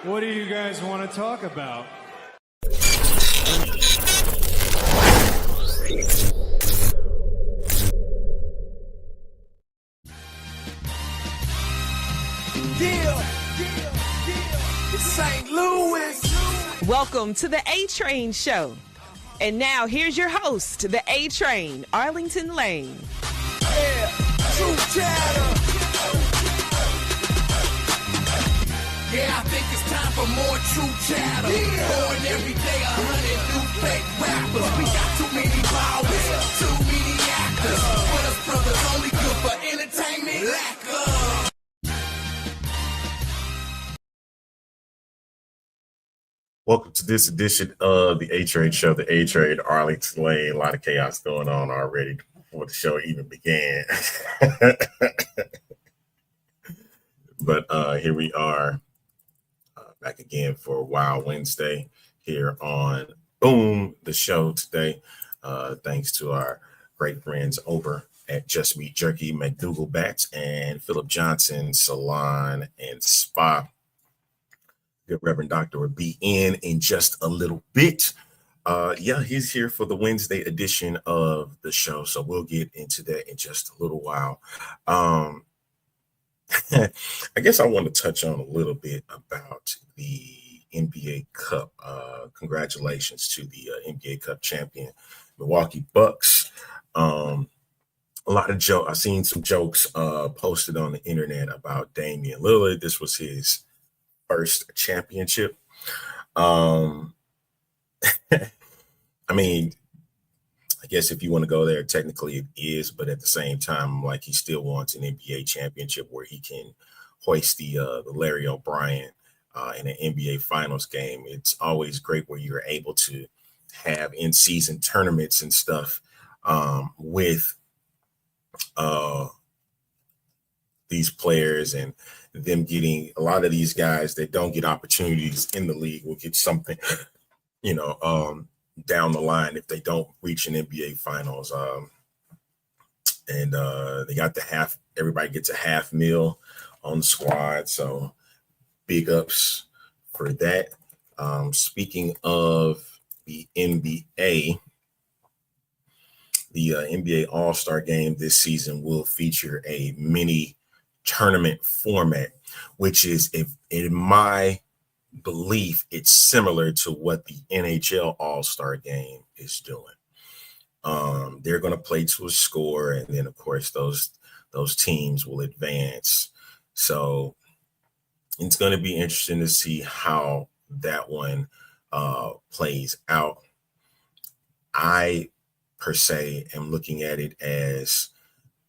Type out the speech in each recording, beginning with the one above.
What do you guys want to talk about? It's St. Louis. Welcome to the A-Train Show. And now here's your host, the A-Train, Arlington Lane. Yeah, true chatter. Yeah, I think it's time for more true chatter. Born every day 100 new fake rappers. We got too many powers, too many actors. But us brothers only good for entertainment. Lack Welcome to this edition of the A-Train Show, the A-Train, Arlington Lane. A lot of chaos going on already before the show even began. But here we are back again for Wild Wednesday here on Boom, the show today. Thanks to our great friends over at Just Meat Jerky, McDougal Bats, and Philip Johnson Salon and Spa. Good Reverend Doctor will be in just a little bit. He's here for the Wednesday edition of the show, so we'll get into that in just a little while. I guess I want to touch on a little bit about the NBA Cup. Congratulations to the NBA Cup champion, Milwaukee Bucks. A lot of jokes. I've seen some jokes posted on the internet about Damian Lillard. This was his first championship. I mean, I guess if you want to go there, technically it is, but at the same time, like, he still wants an NBA championship where he can hoist the Larry O'Brien in an NBA Finals game. It's always great where you're able to have in-season tournaments and stuff with these players, and them getting a lot of these guys that don't get opportunities in the league will get something, down the line if they don't reach an NBA Finals. And they got everybody gets a $500,000 on the squad. So big ups for that. Speaking of the NBA, the NBA All-Star Game this season will feature a mini tournament format, which is, in my belief, it's similar to what the NHL All-Star Game is doing. They're going to play to a score, and then of course those teams will advance. So it's going to be interesting to see how that one plays out. I per se am looking at it as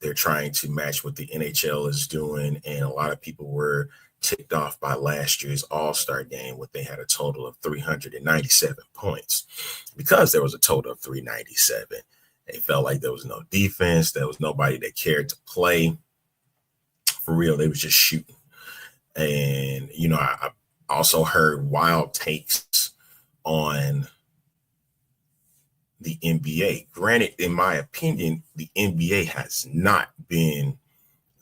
they're trying to match what the NHL is doing, and a lot of people were ticked off by last year's All-Star Game, where they had a total of 397 points. Because there was a total of 397, they felt like there was no defense, there was nobody that cared to play. For real, they was just shooting. And, I also heard wild takes on the NBA. Granted, in my opinion, the NBA has not been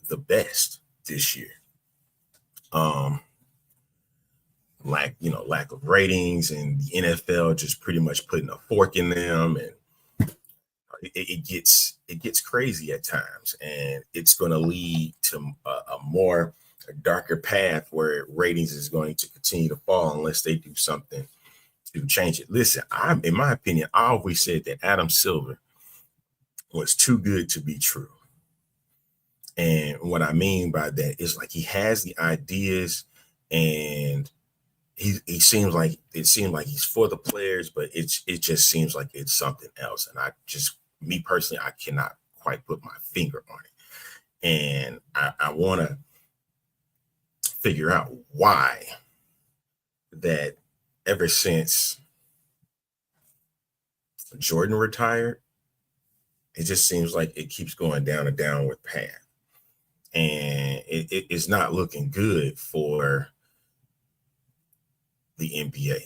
the best this year. Lack of ratings, and the NFL just pretty much putting a fork in them, and it gets crazy at times, and it's going to lead to a darker path where ratings is going to continue to fall unless they do something to change it. Listen, in my opinion, I always said that Adam Silver was too good to be true. And what I mean by that is, like, he has the ideas, and it seems like he's for the players, but it just seems like it's something else. And me personally, I cannot quite put my finger on it. And I want to figure out why that ever since Jordan retired, it just seems like it keeps going down a downward path. And it's not looking good for the NBA.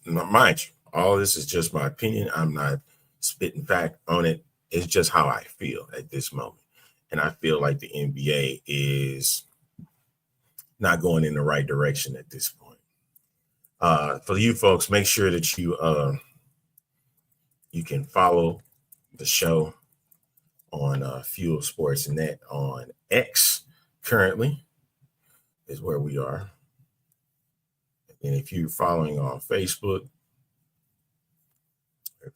Mind you, all this is just my opinion. I'm not spitting fact on it. It's just how I feel at this moment. And I feel like the NBA is not going in the right direction at this point. For you folks, make sure that you can follow the show on Fuel Sports Net on X. Currently is where we are. And if you're following on Facebook,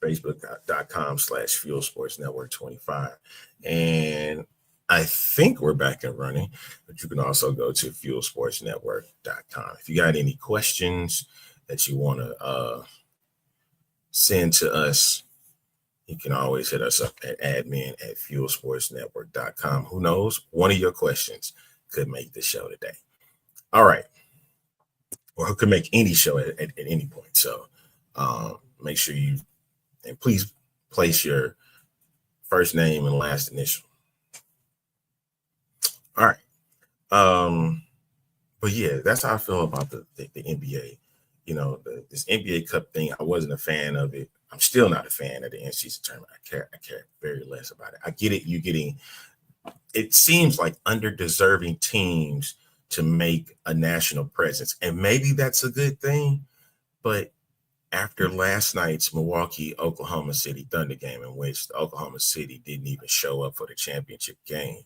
facebook.com/Fuel Sports Network 25. And I think we're back and running, but you can also go to fuelsportsnetwork.com. If you got any questions that you want to send to us, you can always hit us up at admin@fuelsportsnetwork.com. Who knows? One of your questions could make the show today. All right. Or who could make any show at any point. So make sure and please place your first name and last initial. All right. But yeah, that's how I feel about the NBA. You know, this NBA Cup thing, I wasn't a fan of it. I'm still not a fan of the in-season tournament. I care very less about it. I get it. It seems like under-deserving teams to make a national presence. And maybe that's a good thing. But after last night's Milwaukee-Oklahoma City Thunder game, in which the Oklahoma City didn't even show up for the championship game,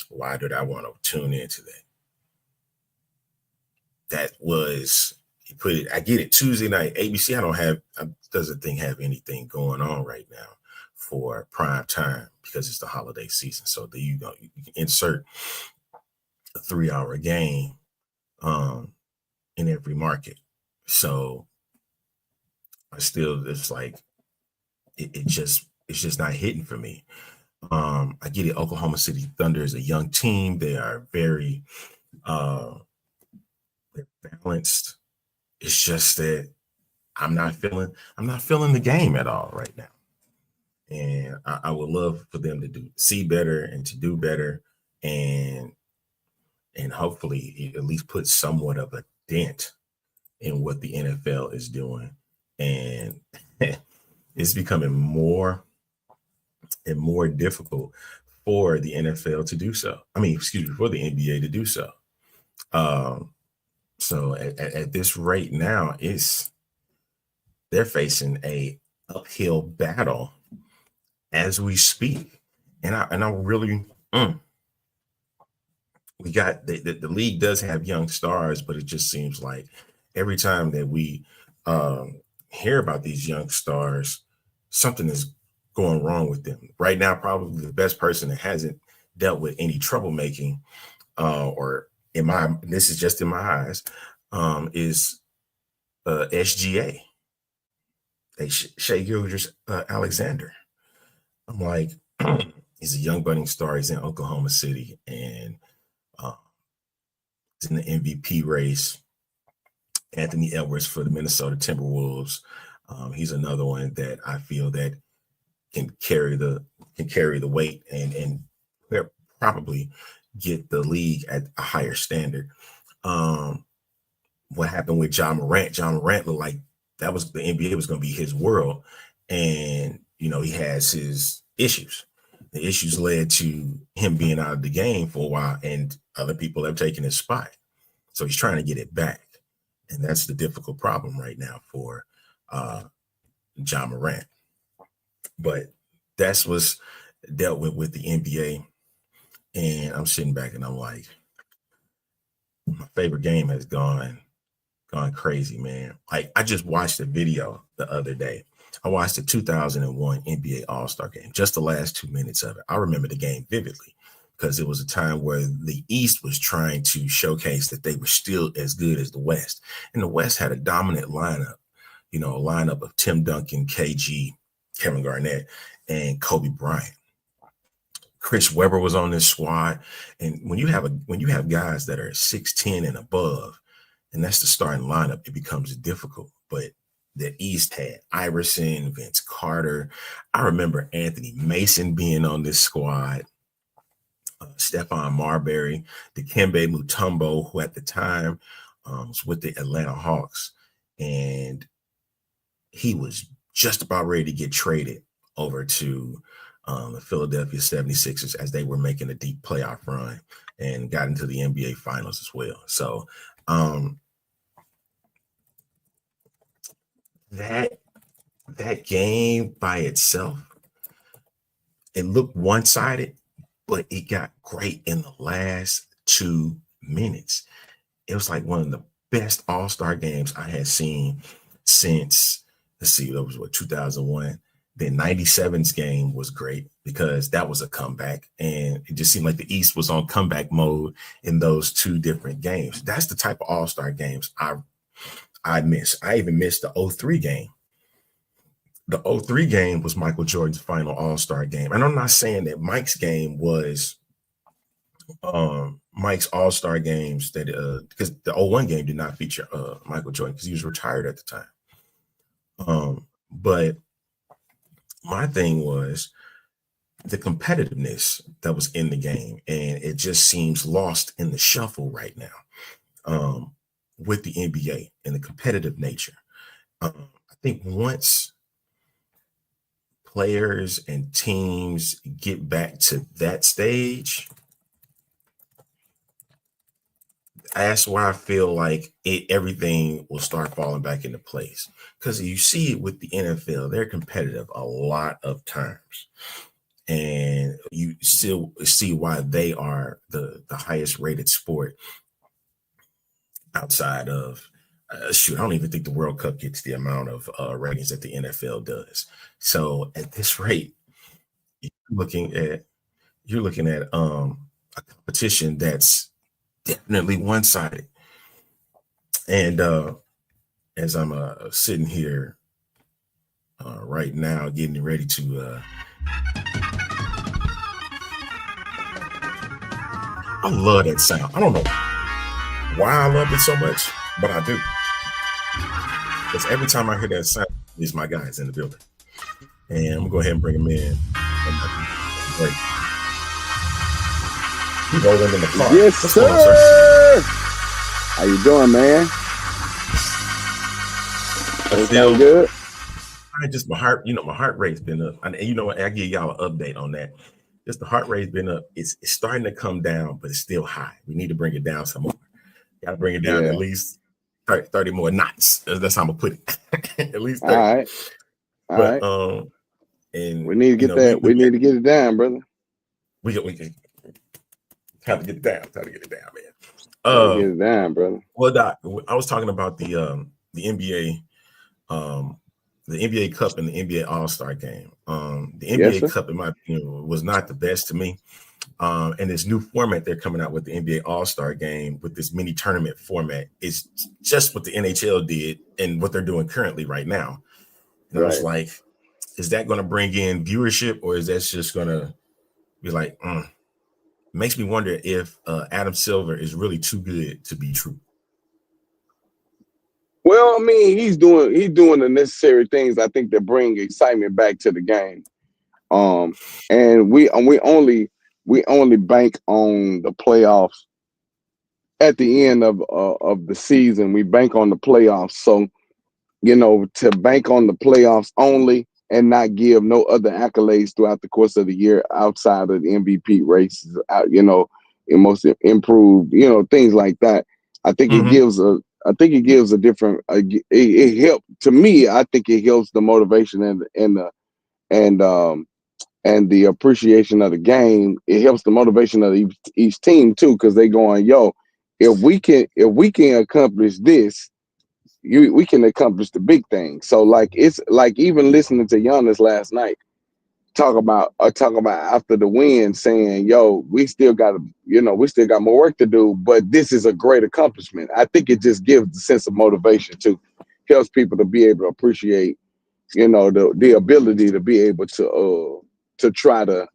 why did I want to tune into that? That was, I get it, Tuesday night, ABC, doesn't have anything going on right now for prime time because it's the holiday season. So you can insert a 3-hour game in every market. So it's like, it's just not hitting for me. I get it. Oklahoma City Thunder is a young team. They are very they're balanced. It's just that I'm not feeling the game at all right now. And I would love for them to see better and to do better and hopefully at least put somewhat of a dent in what the NFL is doing. And it's becoming more and more difficult for the NFL to do so. For the NBA to do so. So at this rate now, they're facing a uphill battle as we speak. And I really, we got the league does have young stars, but it just seems like every time that we hear about these young stars, something is going wrong with them. Right now, probably the best person that hasn't dealt with any troublemaking, this is just in my eyes, is SGA. Shai Gilgeous-Alexander. I'm like, he's a young budding star. He's in Oklahoma City and he's in the MVP race. Anthony Edwards for the Minnesota Timberwolves. He's another one that I feel that can carry the weight and probably get the league at a higher standard. What happened with John Morant? John Morant looked like the NBA was going to be his world. And, he has his issues. The issues led to him being out of the game for a while, and other people have taken his spot. So he's trying to get it back. And that's the difficult problem right now for John Morant. But that's what's dealt with the NBA. And I'm sitting back and I'm like, my favorite game has gone crazy, man. Like, I just watched a video the other day. I watched the 2001 NBA All-Star game, just the last 2 minutes of it. I remember the game vividly because it was a time where the East was trying to showcase that they were still as good as the West. And the West had a dominant lineup, a lineup of Tim Duncan, KG, Kevin Garnett, and Kobe Bryant. Chris Webber was on this squad. And when you have guys that are 6'10" and above, and that's the starting lineup, it becomes difficult. But the East had Iverson, Vince Carter. I remember Anthony Mason being on this squad, Stephon Marbury, Dikembe Mutombo, who at the time was with the Atlanta Hawks. And he was just about ready to get traded over to the Philadelphia 76ers as they were making a deep playoff run and got into the NBA Finals as well. So that game by itself, it looked one-sided, but it got great in the last 2 minutes. It was like one of the best all-star games I had seen since, let's see, that was 2001. The 97's game was great because that was a comeback, and it just seemed like the East was on comeback mode in those 2 different games. That's the type of all-star games I miss. I even missed the 03 game. The 03 game was Michael Jordan's final all-star game. And I'm not saying that Mike's game was Mike's all-star games that because the 01 game did not feature Michael Jordan because he was retired at the time. But my thing was the competitiveness that was in the game, and it just seems lost in the shuffle right now with the NBA and the competitive nature. I think once players and teams get back to that stage, that's why I feel like everything will start falling back into place. Because you see it with the NFL, they're competitive a lot of times. And you still see why they are the highest rated sport outside of, I don't even think the World Cup gets the amount of ratings that the NFL does. So at this rate, you're looking at a competition that's definitely one-sided. And as I'm sitting here right now, getting ready to I love that sound. I don't know why I love it so much, but I do. Because every time I hear that sound, these my guys in the building. And I'm gonna go ahead and bring them in. Great. You rolling in the car. Yes, What's sir. going on, sir? How you doing, man? I feel good. My heart rate's been up. And you know what? I give y'all an update on that. Just the heart rate's been up. It's starting to come down, but it's still high. We need to bring it down some more. Got to bring it down at least 30 more knots. That's how I'm gonna put it. At least 30. All right. But and we need to get that. We need to get it down, brother. We can time to get it down. Time to get it down, man. Get it down, brother. Well, Doc, I was talking about the NBA, the NBA Cup and the NBA All-Star game. The NBA Cup, in my opinion, was not the best to me. And this new format they're coming out with, the NBA All-Star game, with this mini tournament format, is just what the NHL did and what they're doing currently right now. And I was like, is that going to bring in viewership, or is that just going to be like, makes me wonder if Adam Silver is really too good to be true. Well, I mean, he's doing the necessary things, I think, that bring excitement back to the game. And we only bank on the playoffs at the end of the season. We bank on the playoffs. So, to bank on the playoffs only and not give no other accolades throughout the course of the year outside of the MVP races, most improved, things like that. I think it gives a different. It helped to me. I think it helps the motivation and the appreciation of the game. It helps the motivation of each team too, because they going, if we can accomplish this, we can accomplish the big thing. So it's like even listening to Giannis last night talk about after the win, saying, we still got more work to do, but this is a great accomplishment. I think it just gives a sense of motivation too, helps people to be able to appreciate, the ability to be able to try to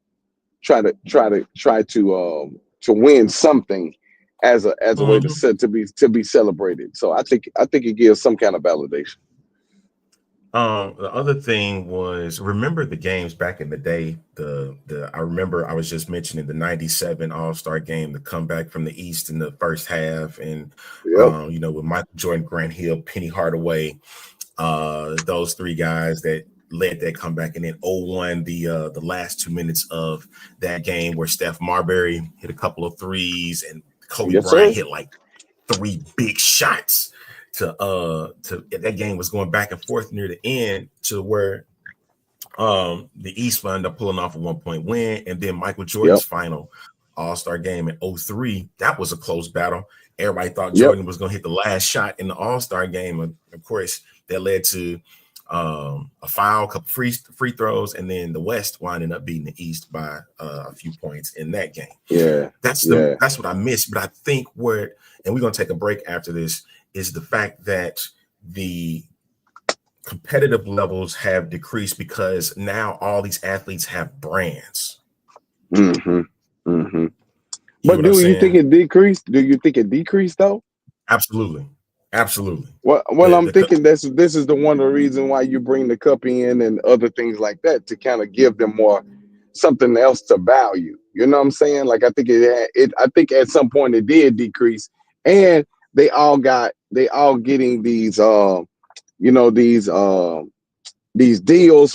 win something as a way to be celebrated. So I think it gives some kind of validation. The other thing was, remember the games back in the day. I remember I was just mentioning the '97 All-Star game, the comeback from the East in the first half, and with Michael Jordan, Grant Hill, Penny Hardaway, those three guys that led that comeback, and then 0-1 the last 2 minutes of that game where Steph Marbury hit a couple of threes and Kobe Bryant hit like 3 big shots to that game was going back and forth near the end to where the East wound up pulling off a 1-point win, and then Michael Jordan's final All-Star game in 2003. That was a close battle. Everybody thought Jordan was going to hit the last shot in the All-Star game. Of course, that led to a foul, a couple free throws, and then the West winding up beating the East by a few points in that game. Yeah, that's what I missed. But I think and we're going to take a break after this, is the fact that the competitive levels have decreased because now all these athletes have brands. Mm-hmm. Mm-hmm. But do you think it decreased? Do you think it decreased though? Absolutely. Well, I'm thinking this is the one of the reasons why you bring the cup in and other things like that, to kind of give them more something else to value. You know what I'm saying? Like I think I think at some point it did decrease, and they all getting these these deals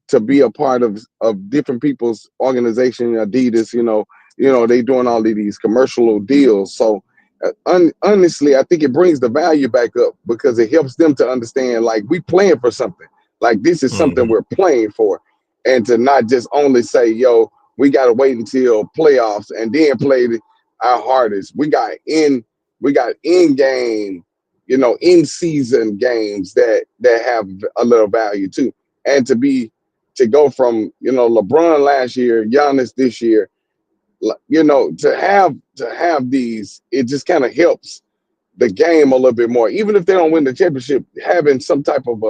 to be a part of different people's organization. Adidas, they doing all of these commercial deals. So honestly, I think it brings the value back up because it helps them to understand, like, we playing for something. Like, this is something we're playing for, and to not just only say, yo, we got to wait until playoffs and then play our hardest. We got in game, in season games that have a little value too. And to go from, LeBron last year, Giannis this year, to have these, it just kind of helps the game a little bit more. Even if they don't win the championship, having some type of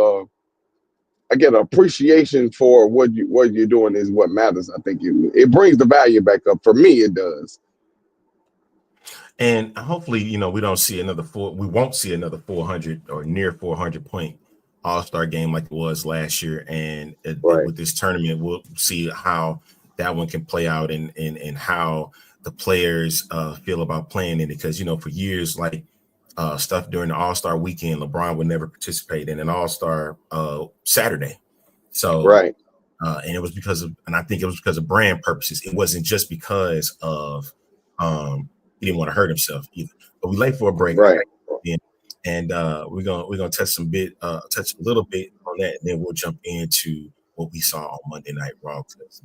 appreciation for what you're doing is what matters. I think it brings the value back up. For me, it does. And hopefully, we won't see another 400 or near 400 point All-Star game like it was last year. And with this tournament, we'll see how that one can play out and how the players feel about playing in it. Because, for years, like stuff during the All-Star weekend, LeBron would never participate in an All-Star Saturday. So, and it was I think it was because of brand purposes. It wasn't just because of, he didn't want to hurt himself either. But we late for a break, right? And we're gonna touch a little bit on that, and then we'll jump into what we saw on Monday Night Raw.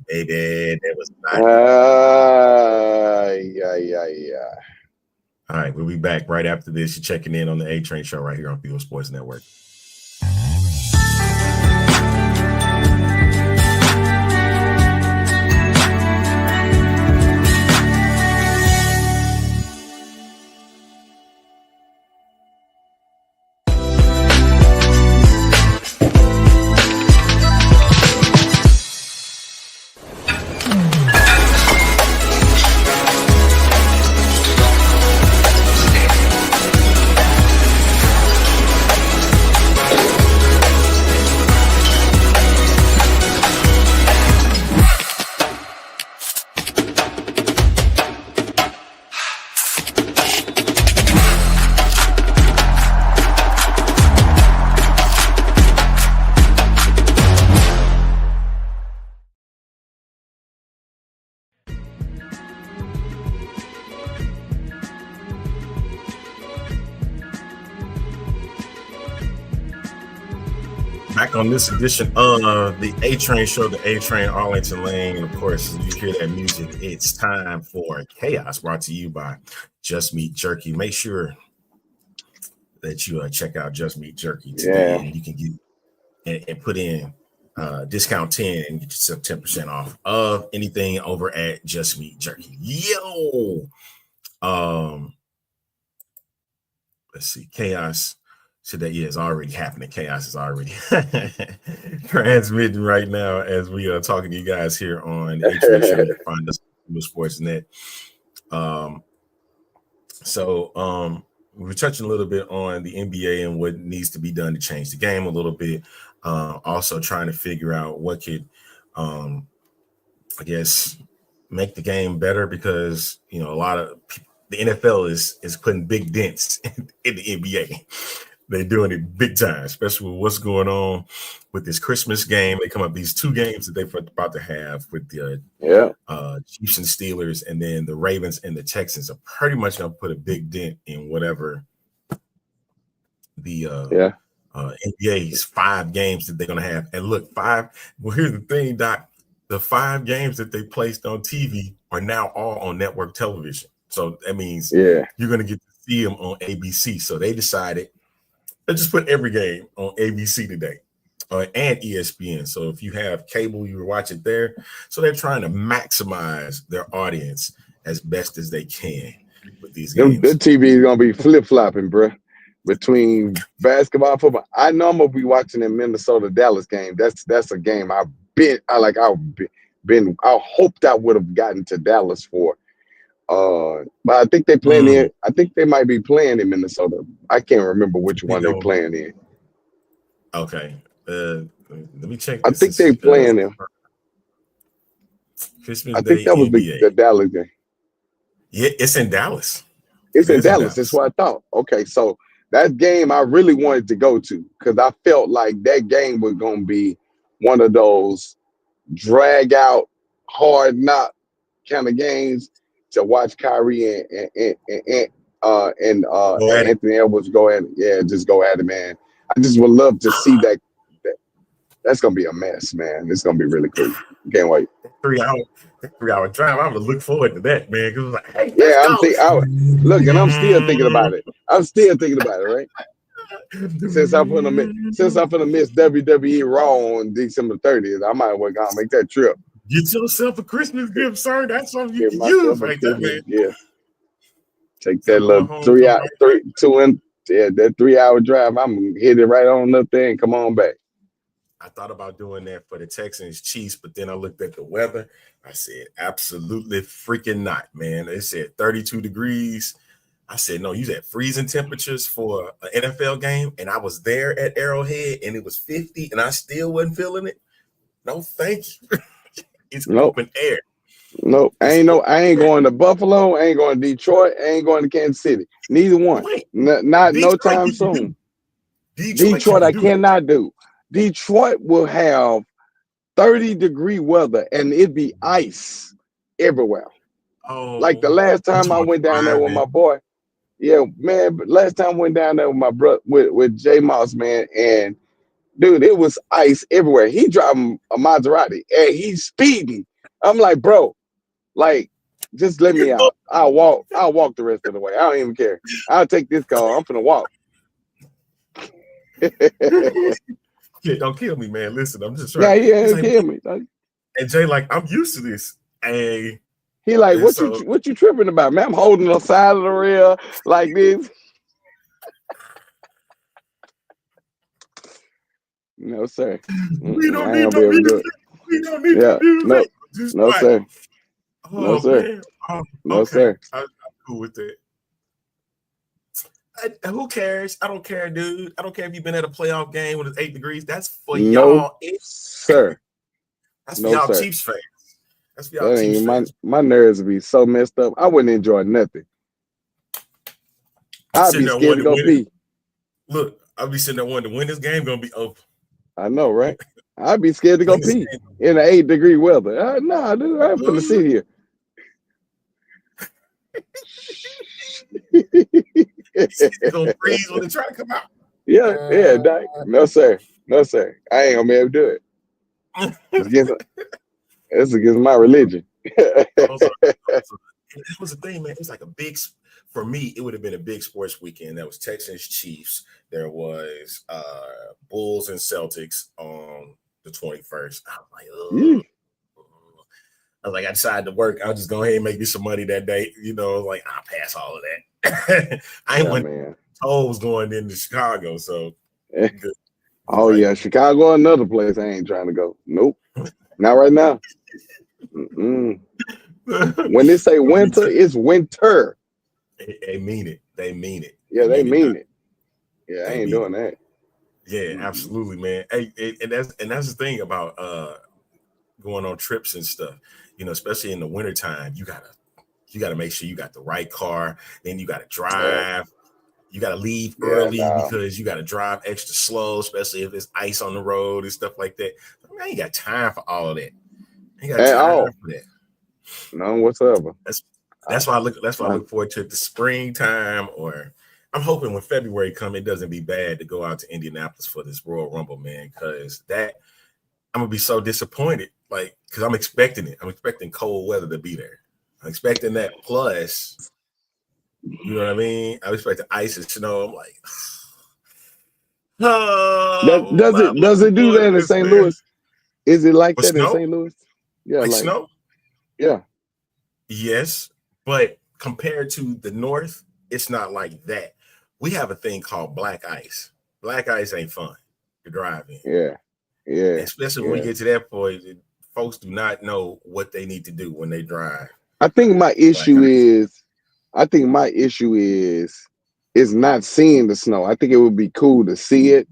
Baby, that was nice. All right, we'll be back right after this. You're checking in on the A Train Show right here on Fuel Sports Network. Back on this edition of the A Train Show, the A Train Arlington Lane. Of course, as you hear that music, it's time for Chaos, brought to you by Just Meat Jerky. Make sure that you check out Just Meat Jerky today. And you can get and put in discount 10 and get yourself 10% off of anything over at Just Meat Jerky. Yo, let's see, Chaos. So that it's already happening. Chaos is already transmitting right now as we are talking to you guys here on the A-Train Show. You can find us on Sportsnet. So we're touching a little bit on the NBA and what needs to be done to change the game a little bit. Also trying to figure out what could, make the game better, because a lot of people, the NFL is putting big dents in the NBA. They're doing it big time, especially with what's going on with this Christmas game. They come up these 2 games that they're about to have with the Chiefs and Steelers, and then the Ravens and the Texans are pretty much going to put a big dent in whatever the NBA's 5 games that they're going to have. And look, 5. Well, here's the thing, Doc. The 5 games that they placed on TV are now all on network television. So that means you're going to get to see them on ABC. So they decided, let's just put every game on ABC today and ESPN. So if you have cable, you watch it there. So they're trying to maximize their audience as best as they can with these games. The TV is going to be flip-flopping, bro, between basketball, football. I know I'm going to be watching the Minnesota-Dallas game. That's a game I hoped I would have gotten to Dallas for. But I think they playing in. I think they might be playing in Minnesota. I can't remember which one they're playing in. Okay, let me check. I think they playing in. Christmas I think that was the Dallas game. Yeah, it's in Dallas. It's in Dallas. That's what I thought. Okay, so that game I really wanted to go to because I felt like that game was going to be one of those drag out, hard knock kind of games. To watch Kyrie and Anthony Edwards go at it. Just go at it, man. I just would love to see that. That's gonna be a mess, man. It's gonna be really cool. Can't wait. 3 hour drive. I'm gonna look forward to that, man. Because like, hey, look, and I'm still thinking about it. Right? Since I'm gonna miss WWE Raw on December 30th, I might well go make that trip. Get yourself a Christmas gift, sir. That's something you can use right there, man. Yeah. Take that little 3 hour drive. I'm gonna hit it right on up there and come on back. I thought about doing that for the Texans Chiefs, but then I looked at the weather. I said, absolutely freaking not, man. It said 32 degrees. I said, no, you had freezing temperatures for an NFL game, and I was there at Arrowhead, and it was 50, and I still wasn't feeling it. No, thank you. It's open air. No, I ain't going to Buffalo. I ain't going to Detroit. I ain't going to Kansas City. Neither one. Not Detroit, no time soon. Detroit I cannot do. Detroit will have 30-degree weather and it'd be ice everywhere. Oh, like the last time I went down there with my boy. Yeah, man. But last time I went down there with my brother with J Moss, man, and dude, it was ice everywhere. He driving a Maserati and he's speeding. I'm like, bro, like, just let me out. I'll walk the rest of the way. I don't even care. I'll take this car. I'm finna walk. Yeah, don't kill me, man. Listen, I'm just trying. Yeah, kill me. And Jay, like, I'm used to this. And he like, what you tripping about, man? I'm holding the side of the rail like this. No, sir. We don't need no music. We don't need no music. No, sir. Oh, no, sir. No, sir. I'm cool with that. Who cares? I don't care, dude. I don't care if you've been at a playoff game when it's 8 degrees. That's for y'all. Sir. That's for y'all Chiefs fans. That's for y'all Chiefs fans. My nerves would be so messed up. I wouldn't enjoy nothing. I'd be scared to go pee. Look, I'll be sitting there wondering when this game gonna be over. I know, right? I'd be scared to go pee in the 8-degree weather. Nah, dude, I'm gonna sit here. It's gonna freeze when they try to come out. Yeah, no, sir. I ain't gonna be able to do it. It's against my religion. That was the thing, man. It was like for me, it would have been a big sports weekend. That was Texans Chiefs. There was Bulls and Celtics on the 21st. I was like, I decided to work. I'll just go ahead and make me some money that day. You know, like I'll pass all of that. I ain't went tolls going into Chicago, so good. Oh yeah, Chicago, another place I ain't trying to go. Nope, not right now. When they say winter, it's winter. They mean it. They mean it. Yeah, they mean it. Yeah, I ain't doing that. Yeah, absolutely, man. Hey, and that's the thing about going on trips and stuff. You know, especially in the wintertime, you gotta make sure you got the right car. Then you gotta drive. You got to leave Yeah, early nah. because you got to drive extra slow, especially if there's ice on the road and stuff like that. I ain't got time for all of that. I ain't got At time all. for that. None whatsoever. That's why I look. That's why I look forward to the springtime. Or I'm hoping when February comes, it doesn't be bad to go out to Indianapolis for this Royal Rumble, man. Because that I'm gonna be so disappointed. Like, because I'm expecting it. I'm expecting cold weather to be there. I'm expecting that. Plus, you know what I mean? I'm expecting ice and snow. I'm like, oh, Does it do that in St. Louis? Is it like with that in snow? St. Louis? Yeah, Like like snow? yeah. Yes, but compared to the North, it's not like that. We have a thing called black ice. Black ice ain't fun to drive in. Yeah. Yeah. Especially when we get to that point, folks do not know what they need to do when they drive. I think my issue is not seeing the snow. I think it would be cool to see it.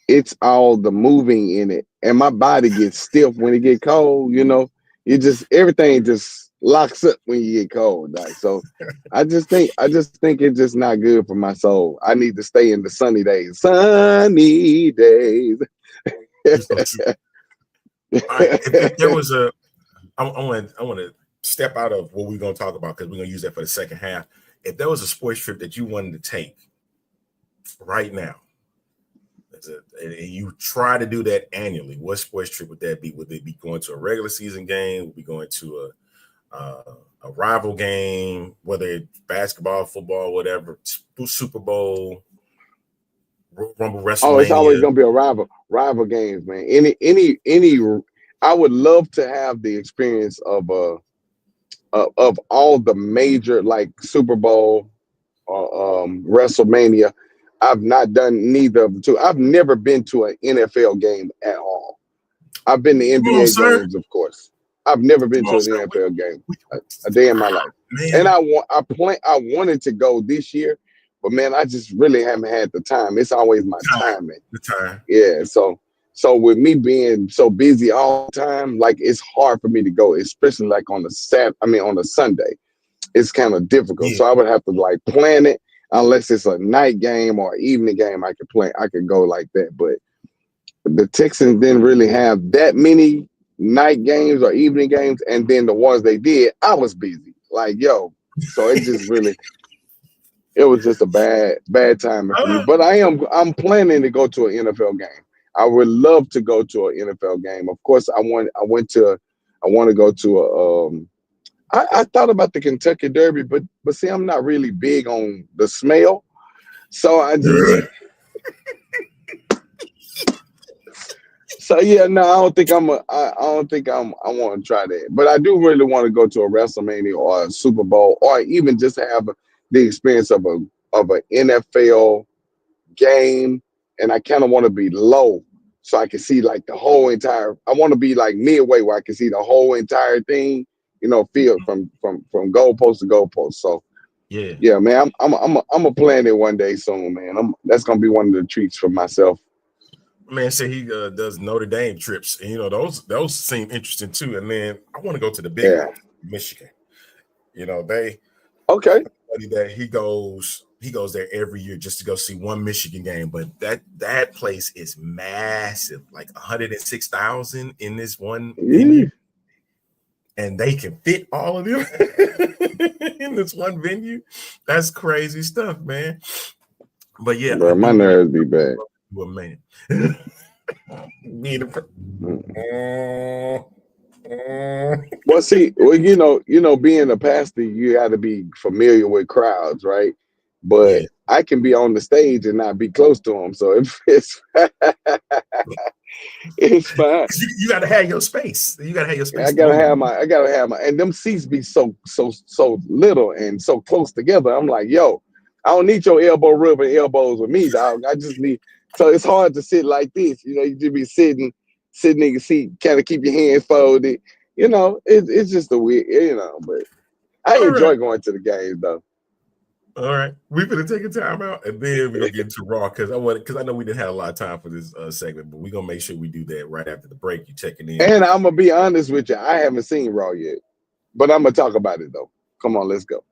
It's all the moving in it, and my body gets stiff when it get cold. You know, everything just locks up when you get cold. Like, so, I just think it's just not good for my soul. I need to stay in the sunny days. Sunny days. All right, if there was I want to step out of what we're going to talk about because we're going to use that for the second half. If there was a sports trip that you wanted to take right now, and you try to do that annually, what sports trip would that be? Would it be going to a regular season game? Would it be going to a rival game, whether it's basketball, football, whatever, Super Bowl, Rumble, WrestleMania? Oh, it's always gonna be a rival games, man. Any. I would love to have the experience of all the major, like Super Bowl or WrestleMania. I've not done neither of the two. I've never been to an NFL game at all. I've been to NBA games, of course. I've never been to an NFL game a day in my life. Man. And I wanted to go this year, but man, I just really haven't had the time. It's always my timing. The time. Yeah. So with me being so busy all the time, like it's hard for me to go, especially like on a Sunday. It's kind of difficult. Yeah. So I would have to like plan it. Unless it's a night game or evening game, I could go like that. But the Texans didn't really have that many night games or evening games, and then the ones they did, I was busy. Like, yo, so it just really, it was just a bad time for me. But I'm planning to go to an NFL game. I would love to go to an NFL game. Of course, I want to go to a. I thought about the Kentucky Derby, but see, I'm not really big on the smell, so I just. So yeah, no, I don't think I want to try that. But I do really want to go to a WrestleMania or a Super Bowl, or even just have the experience of an NFL game, and I kind of want to be low so I can see like the whole entire. I want to be like midway where I can see the whole entire thing. You know, field from goalpost to goalpost. So, yeah, man, I'm a plan it one day soon, man. That's gonna be one of the treats for myself. Man said he does Notre Dame trips, and you know those seem interesting too. And then I want to go to the big one, Michigan. You know that he goes there every year just to go see one Michigan game, but that place is massive, like 106,000 in this one venue. And they can fit all of them in this one venue. That's crazy stuff, man. But yeah, bro, my nerves be bad. Well, man. Well, see, you know, being a pastor, you got to be familiar with crowds, right? But I can be on the stage and not be close to them, so it's it's fine. You gotta have your space. You gotta have your space. I gotta have my, and them seats be so little and so close together. I'm like, yo, I don't need your elbow rubbing elbows with me, dog. I just need. So it's hard to sit like this. You know, you just be sitting in your seat, kind of keep your hands folded. You know, it's just a weird, you know. But I enjoy going to the games though. All right, we're gonna take a time out, and then we're gonna get into Raw because I know we didn't have a lot of time for this segment, but we're gonna make sure we do that right after the break. You checking in, and I'm gonna be honest with you, I haven't seen Raw yet, but I'm gonna talk about it though. Come on, let's go.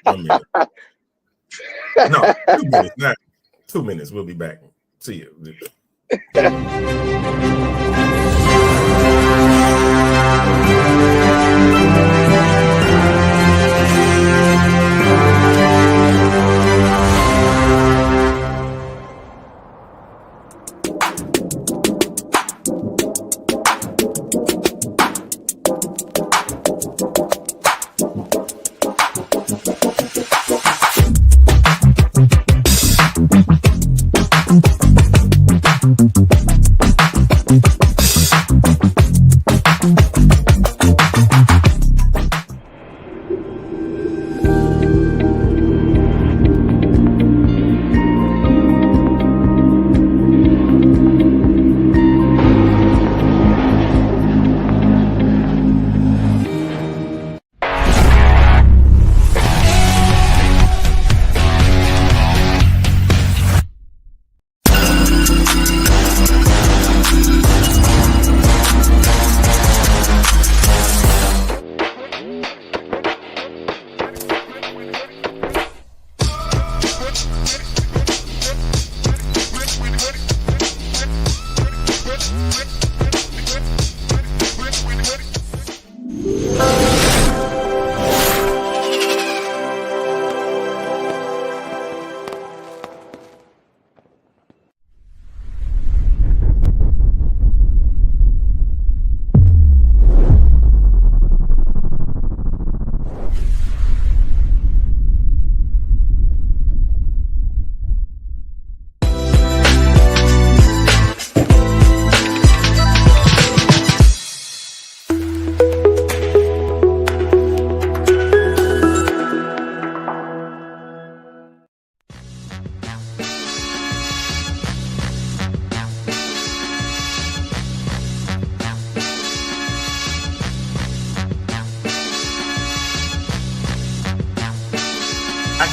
1 minute. No, 2 minutes. Not 2 minutes. We'll be back. See you.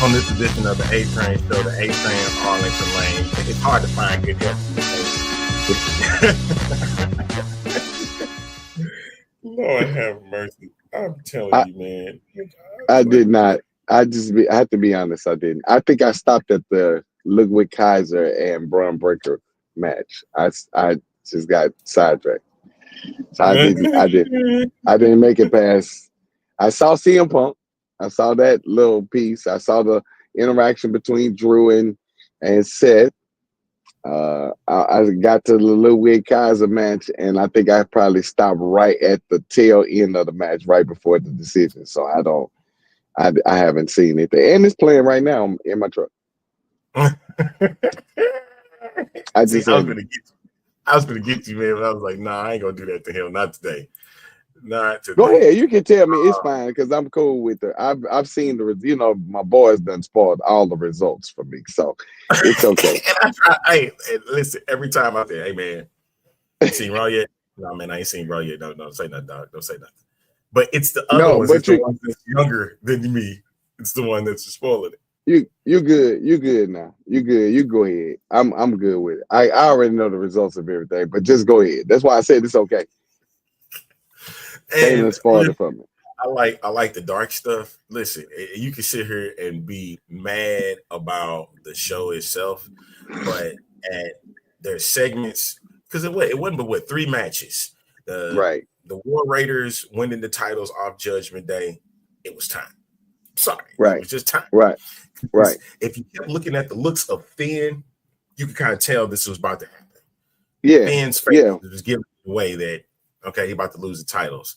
On this edition of the A Train Show, the A Train Arlington Lane, it's hard to find good help. Lord have mercy. I'm telling you, man. I did not. I have to be honest. I didn't. I think I stopped at the Ludwig Kaiser and Braun Breaker match. I just got sidetracked. So I didn't make it past. I saw CM Punk. I saw that little piece. I saw the interaction between Drew and Seth. I got to the Ludwig Kaiser match, and I think I probably stopped right at the tail end of the match, right before the decision. So I haven't seen it, and it's playing right now in my truck. I was gonna get you, man, but I was like, nah, I ain't gonna do that to him. Not today. Not today. Go ahead. You can tell me it's fine because I'm cool with it. I've seen my boys done spoiled all the results for me, so it's okay. And I try. Hey, listen. Every time I say, "Hey, man, you seen Raw yet?" No, man, I ain't seen Raw yet. No, don't say nothing, dog. Don't say nothing. But it's the other ones. It's the one that's younger than me. It's the one that's spoiling it. You good. You good now. You good. You go ahead. I'm good with it. I already know the results of everything, but just go ahead. That's why I said it's okay. And it's farther from it. I like the dark stuff. Listen, you can sit here and be mad about the show itself, but there's segments because it wasn't but 3 matches. Right. The War Raiders winning the titles off Judgment Day. It was time. Sorry. Right. It was just time. Right. Right. If you kept looking at the looks of Finn, you could kind of tell this was about to happen. Yeah. Finn's face was giving away that, okay, he's about to lose the titles,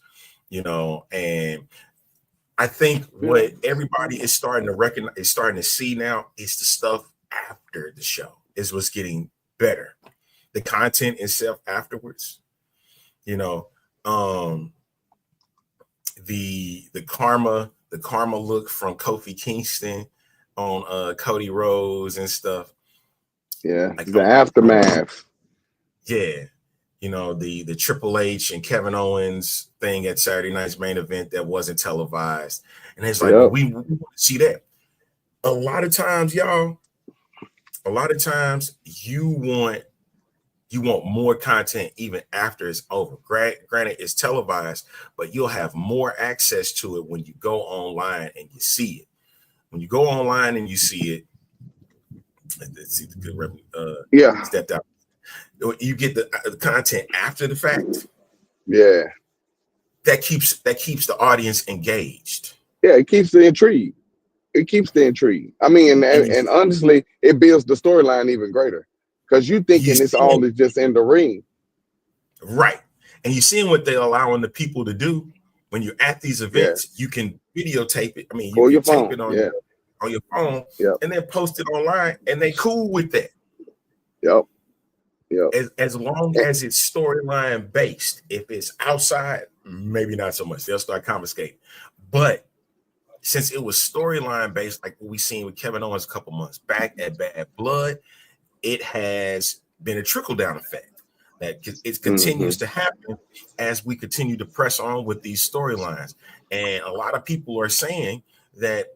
and I think what everybody is starting to recognize, is starting to see now is the stuff after the show is what's getting better. The content itself afterwards, the karma look from Kofi Kingston on Cody Rhodes and stuff. Yeah, like the aftermath. Yeah. The Triple H and Kevin Owens thing at Saturday Night's Main Event that wasn't televised. And it's like, we want to see that. A lot of times, y'all, you want more content even after it's over. Granted, it's televised, but you'll have more access to it when you go online and you see it. when you go online and you see it, let's see the good stepped out. You get the content after the fact. Yeah, that keeps the audience engaged. Yeah, it keeps the intrigue. I mean, and honestly, it builds the storyline even greater because you thinking it's all is just in the ring. Right. And you're seeing what they're allowing the people to do when you're at these events. You can videotape it. I mean, you can tape it on your phone and then post it online, and they cool with that. Yep. As long as it's storyline based. If it's outside, maybe not so much. They'll start confiscating. But since it was storyline based, like what we seen with Kevin Owens a couple months back at Bad Blood, it has been a trickle down effect. That it continues to happen as we continue to press on with these storylines. And a lot of people are saying that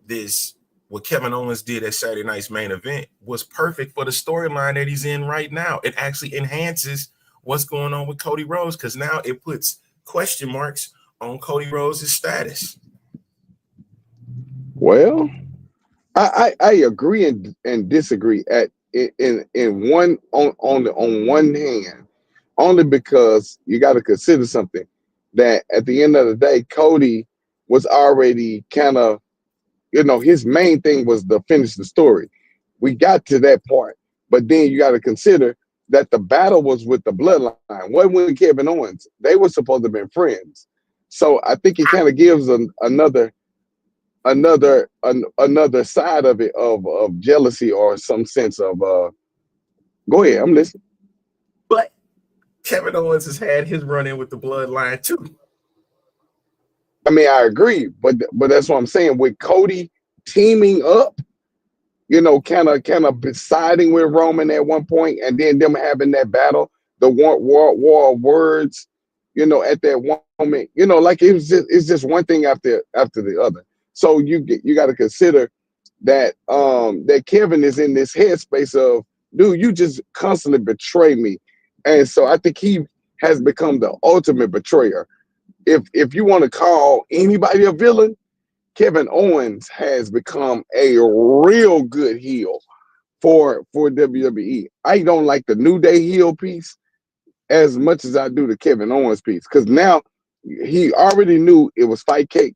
what Kevin Owens did at Saturday Night's Main Event was perfect for the storyline that he's in right now. It actually enhances what's going on with Cody Rhodes because now it puts question marks on Cody Rhodes' status. Well, I agree and disagree in one on one hand. Only because you got to consider something that at the end of the day, Cody was already kind of, his main thing was to finish the story. We got to that part, but then you got to consider that the battle was with the Bloodline. What with Kevin Owens? They were supposed to have been friends. So I think it kind of gives another side of it of jealousy or some sense of. Go ahead, I'm listening. But Kevin Owens has had his run-in with the Bloodline too. I mean, I agree, but that's what I'm saying. With Cody teaming up, kind of siding with Roman at one point, and then them having that battle, the war of words, at that one moment, like it's just one thing after the other. So you got to consider that that Kevin is in this headspace of, dude, you just constantly betray me. And so I think he has become the ultimate betrayer. If you want to call anybody a villain, Kevin Owens has become a real good heel for WWE. I don't like the New Day heel piece as much as I do the Kevin Owens piece because now he already knew it was fight KO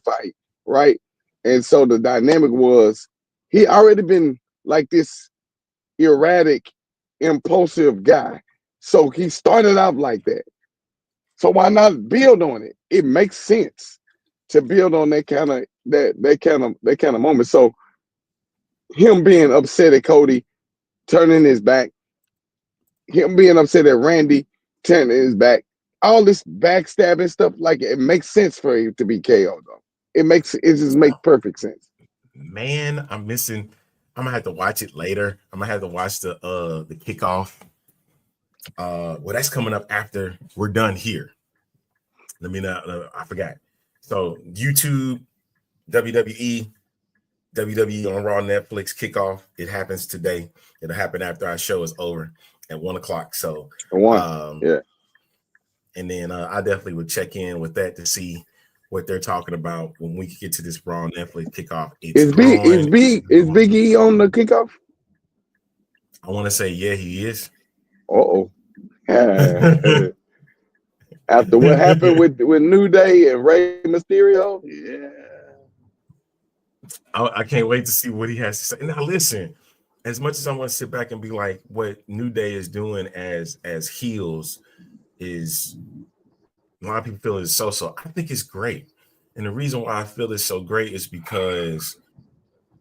fight, right? And so the dynamic was he already been like this erratic, impulsive guy. So he started out like that. So why not build on it? It makes sense to build on that kind of moment. So him being upset at Cody turning his back, him being upset at Randy turning his back, all this backstabbing stuff, like it makes sense for him to be KO though. It just makes perfect sense. Man, I'm gonna have to watch it later. I'm gonna have to watch the kickoff. Well, that's coming up after we're done here. Let me know. I forgot. So YouTube, WWE on Raw, Netflix kickoff. It happens today. It'll happen after our show is over at 1:00. So and then I definitely would check in with that to see what they're talking about when we get to this Raw Netflix kickoff. Is Big E on the kickoff? I want to say he is. After what happened with New Day and Rey Mysterio, I can't wait to see what he has to say. Now listen, as much as I want to sit back and be like, what New Day is doing as heels is a lot of people feel it's so. I think it's great. And the reason why I feel it's so great is because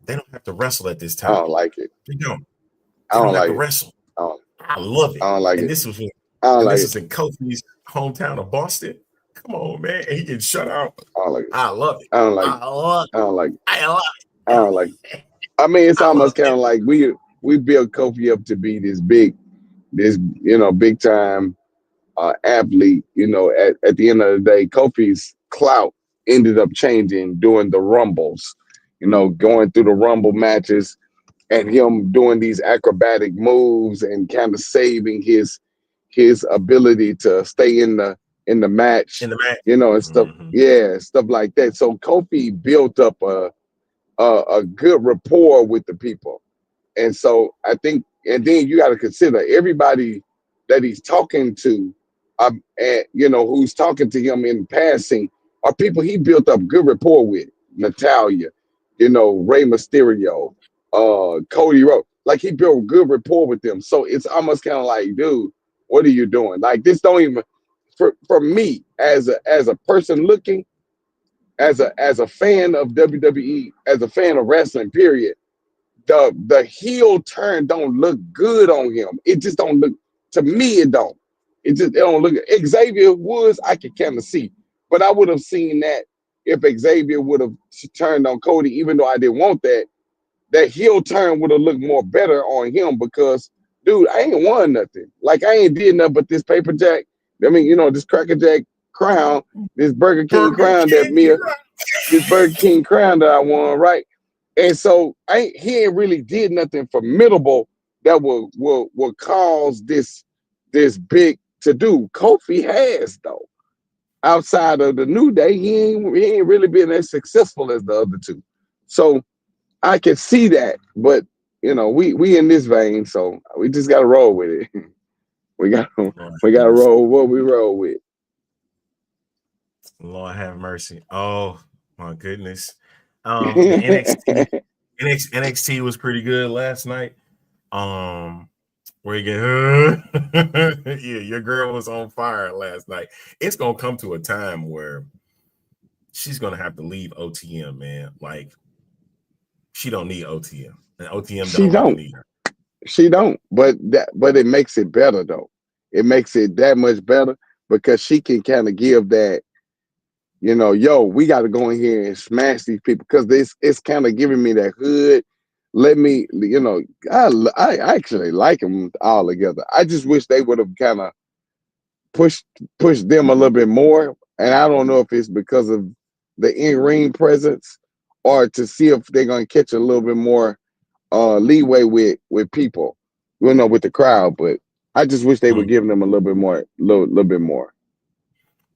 they don't have to wrestle at this time. I don't like it. They don't. I don't have like to it. Wrestle. I love it. I don't like and it. This was I don't like this it. is in Kofi's hometown of Boston. Come on, man. And he gets shut out. I don't like it. I love it. I don't like it. I love it. I don't like it. I love it. I don't like it. I mean, it's almost kind of like we built Kofi up to be this big time athlete. At the end of the day, Kofi's clout ended up changing during the Rumbles. Going through the Rumble matches and him doing these acrobatic moves and kind of saving his ability to stay in the match. In the match. And stuff. Mm-hmm. Yeah, stuff like that. So Kofi built up a a good rapport with the people. And so I think, and then you got to consider everybody that he's talking to, and who's talking to him in passing are people he built up good rapport with. Natalia, Rey Mysterio, Cody Rhodes. Like he built good rapport with them. So it's almost kind of like, dude, what are you doing? Like this don't even for me as a person looking, as a fan of WWE, as a fan of wrestling, period. The heel turn don't look good on him. It just don't look, to me, it don't. It don't look. Xavier Woods, I can kind of see, but I would have seen that if Xavier would have turned on Cody, even though I didn't want that. That heel turn would have looked more better on him because, dude, I ain't won nothing. Like I ain't did nothing but this paper jack. I mean, this Cracker Jack crown, this Burger King crown this Burger King crown that I won, right? And so he ain't really did nothing formidable that will cause this big to do. Kofi has though. Outside of the New Day, he ain't really been as successful as the other two. So I can see that, but we in this vein, so we just gotta roll with it. we gotta roll what we roll with. Lord have mercy. Oh my goodness. The NXT was pretty good last night. Where you get your girl was on fire last night. It's gonna come to a time where she's gonna have to leave OTM, man. Like she don't need OTM, and OTM don't need her. She don't, but it makes it better though. It makes it that much better because she can kind of give that. We got to go in here and smash these people because it's kind of giving me that hood. Let me, I actually like them all together. I just wish they would have kind of pushed them a little bit more. And I don't know if it's because of the in-ring presence or to see if they're going to catch a little bit more leeway with people, with the crowd. But I just wish they were giving them a little bit more, little bit more.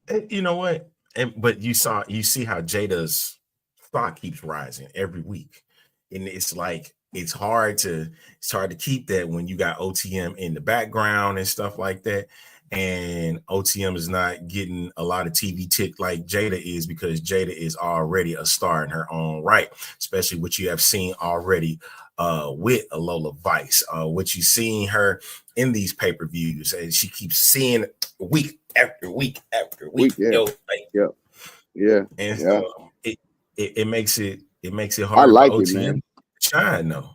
And you know what? But you see how Jada's stock keeps rising every week, and it's like it's hard to keep that when you got OTM in the background and stuff like that, and OTM is not getting a lot of TV tick like Jada is because Jada is already a star in her own right, especially what you have seen already with Lola Vice, what you've seen her in these pay-per-views, and she keeps seeing week after week after week. Yeah. And so it makes it hard. I like for it, OTM man. to shine though.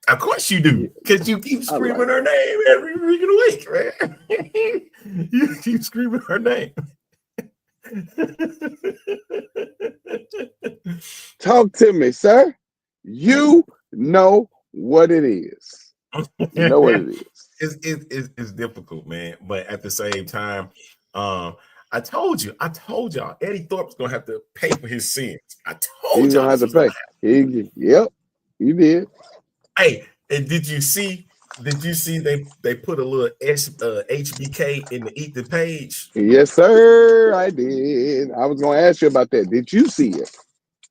Of course you do, because you keep screaming her name every freaking week, man. You keep screaming her name. Talk to me, sir. You know what it is. You know what it is. It's difficult, man. But at the same time, I told y'all, Eddie Thorpe's gonna have to pay for his sins. I told He's y'all gonna have to pay. Yep, you did. Hey, and did you see they put a little HBK in the Ethan Page? Yes, sir. I did. I was gonna ask you about that. Did you see it?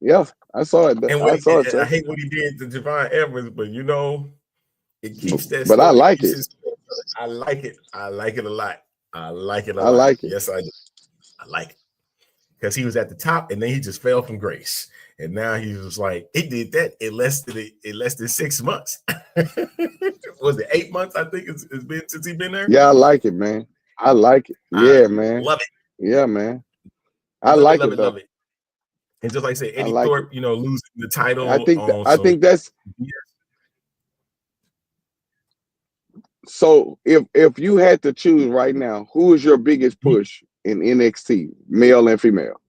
Yeah, I saw it. I saw it. I hate what he did to Javon Evans, but it keeps that. But I like it. I like it. I like it a lot. I like it a I lot. like it. Yes, I do. I like it because he was at the top and then he just fell from grace, and now he was like he did that in less than 6 months. Was it 8 months? I think it's been since he's been there. Yeah, I like it, man. I like it. Yeah, man. Love it. Yeah, man. I like it. Love it. And just like I said, Eddie Thorpe, losing the title. I think that's. So if you had to choose right now, who is your biggest push in NXT, male and female?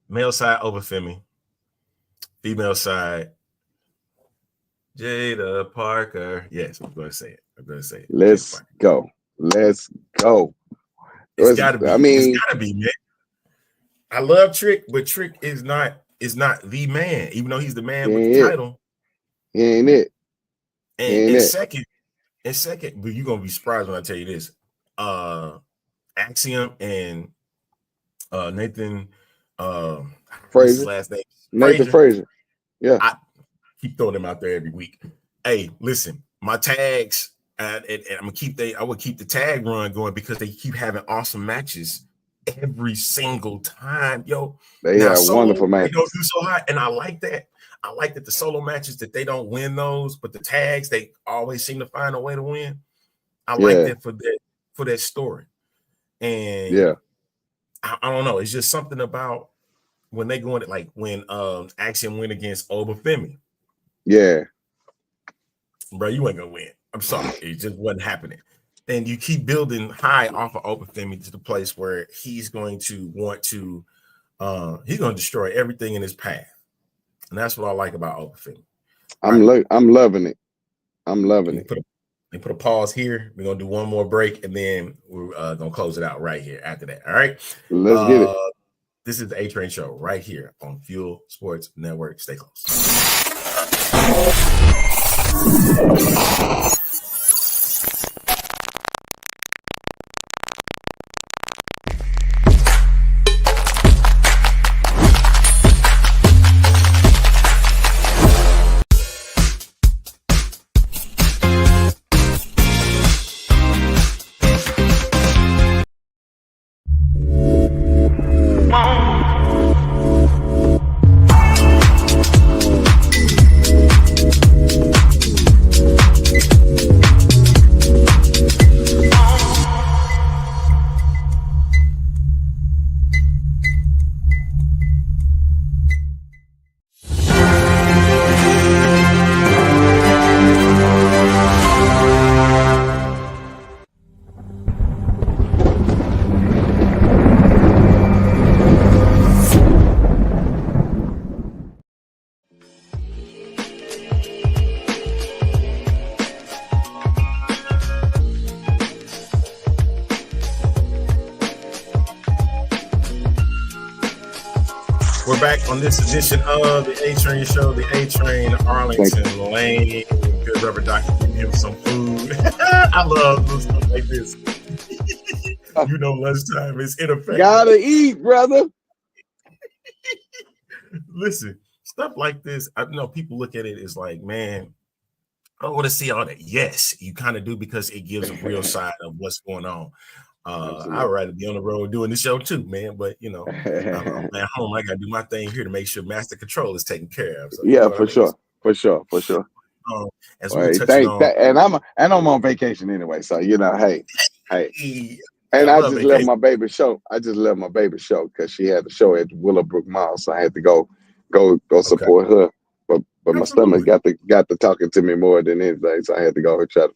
Male side over Femi. Female side, Jada Parker. Yes, I'm going to say it. Let's go. It's gotta be. It's gotta be, man. I love Trick, but Trick is not the man, even though he's the man with the title. He ain't it. And second, but you're gonna be surprised when I tell you this. Axiom and Nathan What's his Frazier. last name? Nathan Frazier. Yeah. I keep throwing them out there every week. Hey, listen, my tags, and I would keep the tag run going because they keep having awesome matches every single time. Yo, They have wonderful matches. They don't do so hot, and I like that. I like that the solo matches that they don't win those, but the tags they always seem to find a way to win. I like that for that story. And I don't know. It's just something about when they go in, like when Axiom went against Obafemi. Yeah. Bro, you ain't gonna win. I'm sorry. It just wasn't happening. And you keep building high off of Obafemi to the place where he's going to want to he's gonna destroy everything in his path. And that's what I like about Obafemi. I'm loving it. I'm loving it. Put a pause here. We're gonna do one more break, and then we're gonna close it out right here after that. All right. Let's get it. This is the A Train Show right here on Fuel Sports Network. Stay close. We're back on this edition of the A Train Show, the A Train Arlington Lane. Good rubber doctor giving him some food. I love little stuff like this. You know, lunchtime is ineffective. Gotta eat, brother. Listen, stuff like this, I know people look at it as like, man, I don't want to see all that. Yes, you kind of do because it gives a real side of what's going on. I'd rather be on the road doing the show too, man. But you know, I'm at home. I gotta do my thing here to make sure Master Control is taken care of. So, yeah, for sure. As and I'm on vacation anyway, so you know, hey. And I just left my baby show. Because she had a show at Willowbrook Mall, so I had to go support her. But my stomach got to talking to me more than anything, so I had to go and try to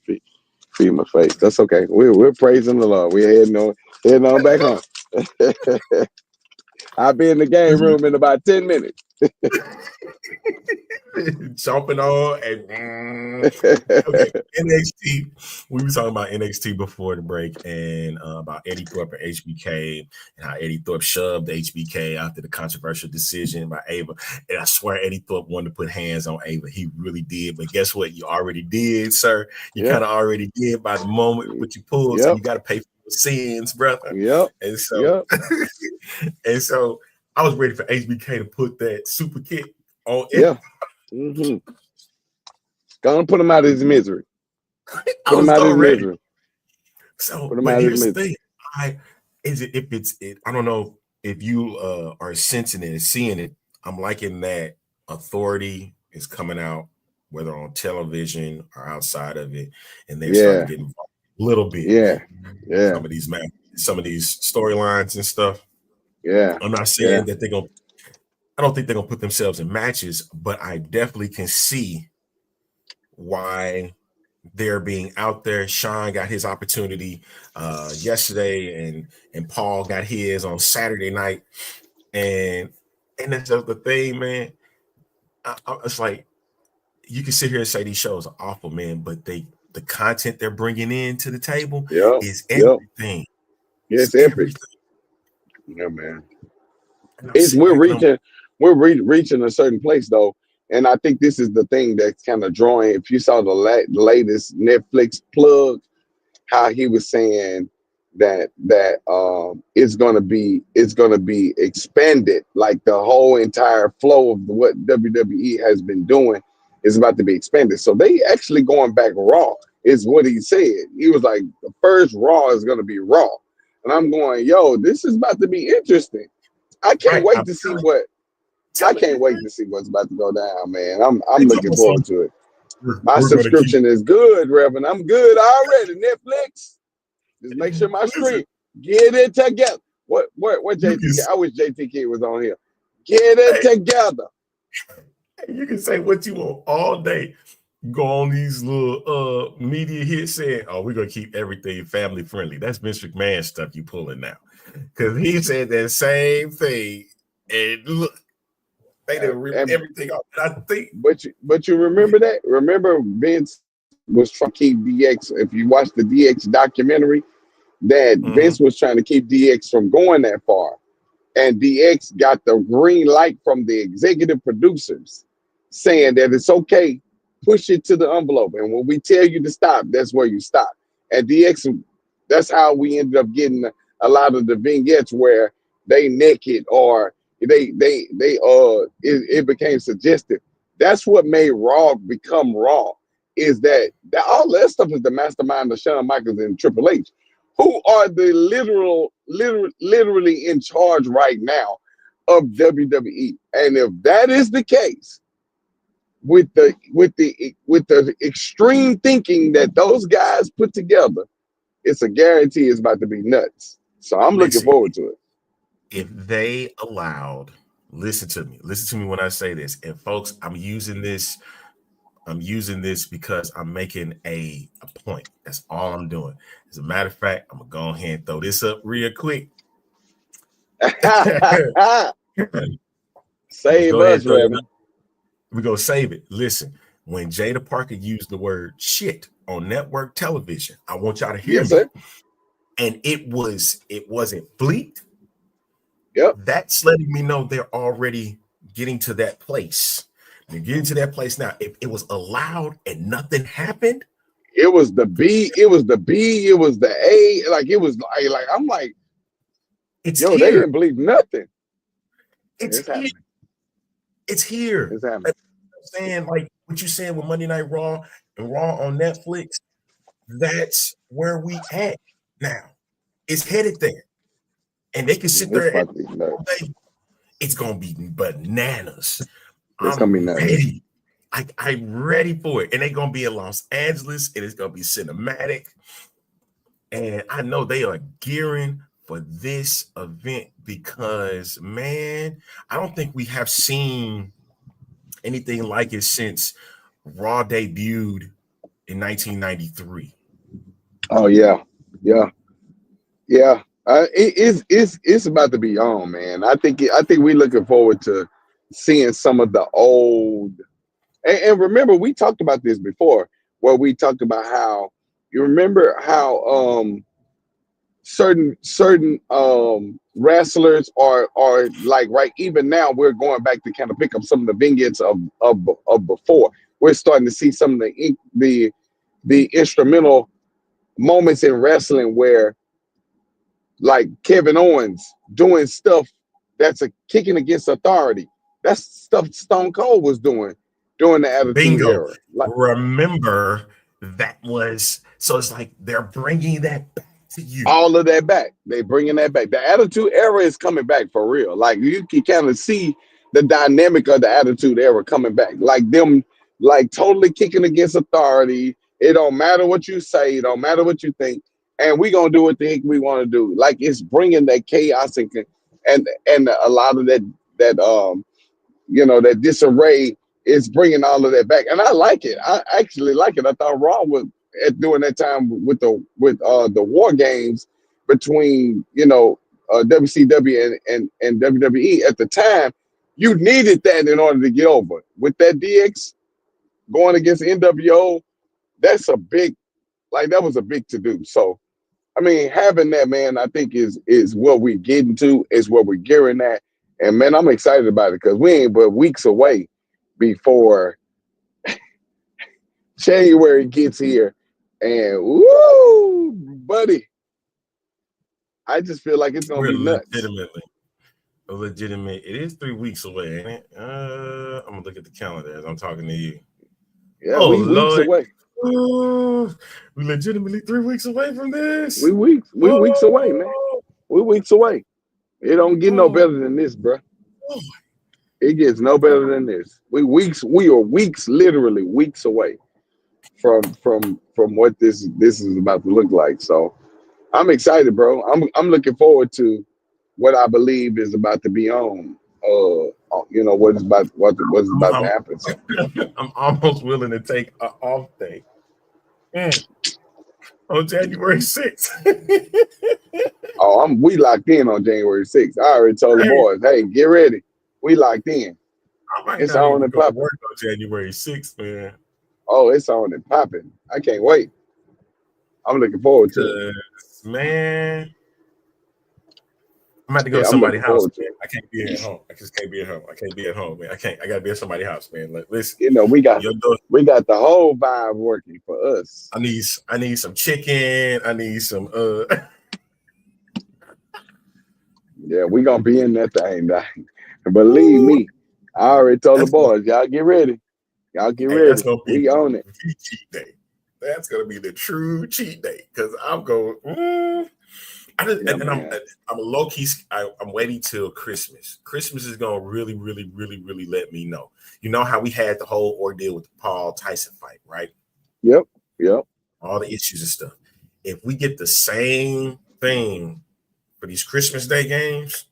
feed my face. That's okay. We're praising the Lord. We're heading on back home. I'll be in the game room in about 10 minutes. Jumping on and okay. NXT. We were talking about NXT before the break and about Eddie Thorpe and HBK and how Eddie Thorpe shoved HBK after the controversial decision by Ava. And I swear Eddie Thorpe wanted to put hands on Ava. He really did. But guess what? You already did, sir. You kind of already did by the moment what you pulled. So you got to pay for your sins, brother. And so I was ready for HBK to put that super kick on it. Yeah. Mm-hmm. Gonna put him out of his misery. Put him out of his misery. So, but here's the thing. I don't know if you are sensing it and seeing it. I'm liking that Authority is coming out, whether on television or outside of it, and they're starting to get involved a little bit. Yeah. Some of these storylines and stuff. Yeah. I'm not saying that I don't think they're gonna put themselves in matches, but I definitely can see why they're being out there. Sean got his opportunity yesterday, and Paul got his on Saturday night, and that's the thing, man. It's like you can sit here and say these shows are awful, man, but the content they're bringing in to the table is everything. It's everything. Yeah, man. We're reaching a certain place though, and I think this is the thing that's kind of drawing. If you saw the latest Netflix plug, how he was saying it's gonna be expanded. Like the whole entire flow of what WWE has been doing is about to be expanded. So they actually going back Raw is what he said. He was like, the first Raw is gonna be Raw, and I'm going, yo, this is about to be interesting. I can't wait to see what. I can't wait to see what's about to go down, man. I'm looking forward to it. My subscription is good, Reverend. I'm good already. Netflix. Just make sure my stream. Get it together. What JTK? I wish JTK was on here. Get it together. You can say what you want all day. Go on these little media hits saying, "Oh, we're gonna keep everything family friendly." That's Vince McMahon stuff you pulling now, because he said that same thing. And look, they didn't rip everything off. I think, but you remember that? Remember Vince was trying to keep DX. If you watch the DX documentary, that Vince was trying to keep DX from going that far, and DX got the green light from the executive producers, saying that it's okay, push it to the envelope, and when we tell you to stop, that's where you stop. And DX, that's how we ended up getting a lot of the vignettes where they naked or it became suggestive. That's what made Raw become Raw. Is that all that stuff is the mastermind of Shawn Michaels and Triple H, who are the literally in charge right now of WWE. And if that is the case, with the extreme thinking that those guys put together, it's a guarantee it's about to be nuts. So I'm looking forward to it. If they allowed, listen to me when I say this, and folks, I'm using this because I'm making a point. That's all I'm doing. As a matter of fact, I'm gonna go ahead and throw this up real quick. Save us, Reverend. We're gonna save it. Listen, when Jada Parker used the word shit on network television, I want y'all to hear me. Sir. And it wasn't fleet. Yep. That's letting me know they're already getting to that place. They're getting to that place now. If it was allowed and nothing happened, it was the B, it was the A, like it was like I'm like, it's yo, here. they didn't believe nothing. It's here. Happening. It's here. It's happening. I'm saying, like what you saying with Monday Night Raw and Raw on Netflix, that's where we at now. It's headed there. And they can sit there and say, it's gonna be bananas. It's gonna be nuts. Ready. I'm ready for it. And they're gonna be in Los Angeles, and it's gonna be cinematic. And I know they are gearing for this event because, man, I don't think we have seen anything like it since Raw debuted in 1993. Oh yeah. It's about to be on, man. I think we're looking forward to seeing some of the old. And remember, we talked about this before, where we talked about how you remember how certain wrestlers are like right. Even now, we're going back to kind of pick up some of the vignettes of before. We're starting to see some of the instrumental moments in wrestling where, like Kevin Owens doing stuff that's kicking against authority. That's stuff Stone Cold was doing during the Attitude Era. Like, remember, that was, so it's like they're bringing that back to you. All of that back. They're bringing that back. The Attitude Era is coming back for real. Like you can kind of see the dynamic of the Attitude Era coming back. Like them, like totally kicking against authority. It don't matter what you say. It don't matter what you think. And we gonna do what the heck we want to do. Like it's bringing that chaos and a lot of that that disarray is bringing all of that back. And I like it. I actually like it. I thought Raw was during that time with the war games between WCW and WWE at the time. You needed that in order to get over. With that DX going against NWO, that's a big, that was a big to do. So. I mean, having that, man, I think is what we're getting to, is what we're gearing at. And, man, I'm excited about it because we ain't but weeks away before January gets here. And, woo, buddy, I just feel like it's gonna We're be nuts. legitimate. It is 3 weeks away, ain't it? I'm gonna look at the calendar as I'm talking to you. Yeah, Oh, we weeks Lord. away. We legitimately 3 weeks away from this. We weeks away, man. We weeks away. It don't get no better than this, bro. It gets no better than this. We are weeks, literally weeks away from what this is about to look like. So I'm excited, bro. I'm looking forward to what I believe is about to be on. What's about to happen. So, I'm almost willing to take an off day on January 6th. we locked in on January 6th. I already told the boys, hey, get ready. We locked in. It's on and popping. Work on January 6th, man. Oh, it's on and popping. I can't wait. I'm looking forward to it. Man, I'm about to go to somebody's house, man. I can't be at home. I just can't be at home. I can't be at home, man. I gotta be at somebody's house, man. Like, listen, we got the whole vibe working for us. I need some chicken. I need some Yeah, we gonna be in that thing, dog. Believe me, I already told the boys, y'all get ready. Y'all get ready. That's gonna be we own it. Cheat day. That's gonna be the true cheat day because I'm going. I'm a low key. I'm waiting till Christmas. Christmas is gonna really, really, really, really let me know. You know how we had the whole ordeal with the Paul Tyson fight, right? Yep. All the issues and stuff. If we get the same thing for these Christmas Day games,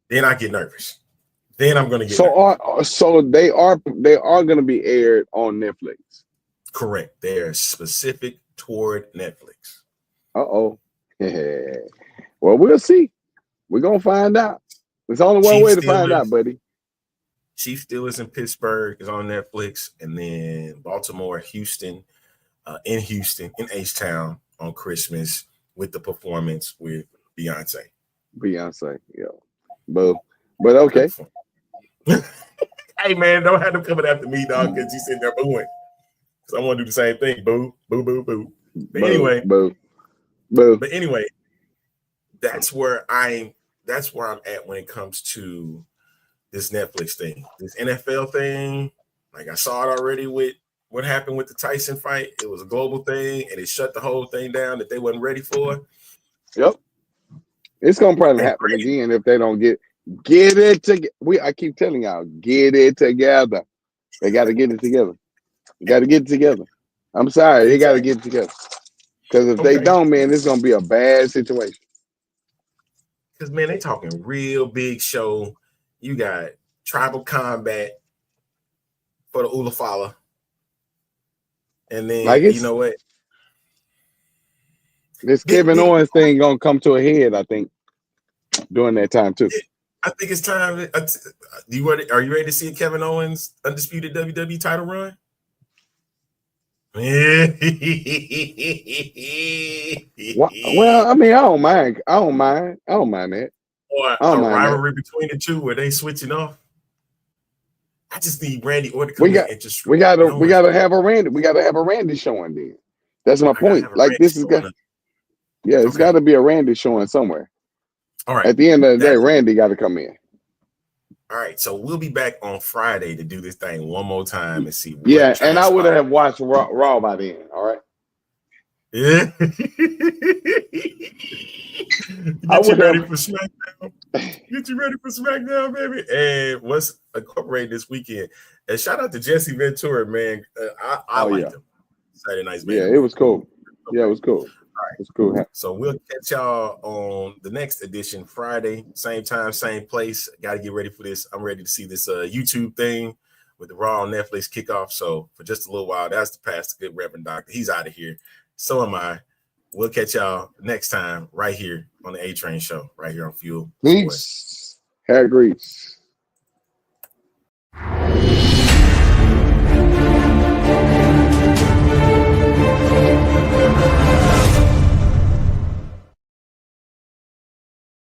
then I get nervous. Then I'm gonna get nervous. So they are gonna be aired on Netflix. Correct. They're specific toward Netflix. Uh-oh. Well, we'll see. We're gonna find out. There's only one way to find out, buddy. Chief Steelers in Pittsburgh is on Netflix, and then Baltimore, Houston, in H-Town on Christmas with the performance with Beyonce, yeah. But okay. Hey man, don't have them coming after me, dog, because you sitting there booing. Because I want to do the same thing. Boo, boo, boo, boo. But anyway, boo. But anyway, that's where I'm at when it comes to this Netflix thing, this NFL thing. Like I saw it already with what happened with the Tyson fight. It was a global thing, and it shut the whole thing down that they wasn't ready for. Yep. It's gonna probably happen again if they don't get it together. I keep telling y'all, get it together. They got to get it together. I'm sorry, they got to get it together. Because if they don't, man, it's gonna be a bad situation. Because man, they talking real big show. You got tribal combat for the Ulafala, and then you know what? This Kevin Owens thing gonna come to a head, I think, during that time too. I think it's time. Are you ready to see a Kevin Owens undisputed WWE title run? Well, I mean, I don't mind that. Or a rivalry between the two where they switching off. I just need Randy Orton to come in and just. We gotta have a Randy. We gotta have a Randy showing then. That's my point. Like this is good. Yeah, it's got to be a Randy showing somewhere. All right. At the end of the day, Randy got to come in. All right, so we'll be back on Friday to do this thing one more time and see. Yeah, and I would have watched Raw by then. All right. Yeah. Get you ready for SmackDown. Get you ready for SmackDown, baby. And what's incorporated this weekend? And shout out to Jesse Ventura, man. I liked him. Saturday Night's Man. Yeah, it was cool. Yeah, it was cool. All right. It's cool. So we'll catch y'all on the next edition Friday, same time, same place. Got to get ready for this. I'm ready to see this YouTube thing with the Raw on Netflix kickoff. So for just a little while, that's the pastor, good Reverend Doctor. He's out of here. So am I. We'll catch y'all next time right here on the A Train Show, right here on Fuel. Peace. Hair grease.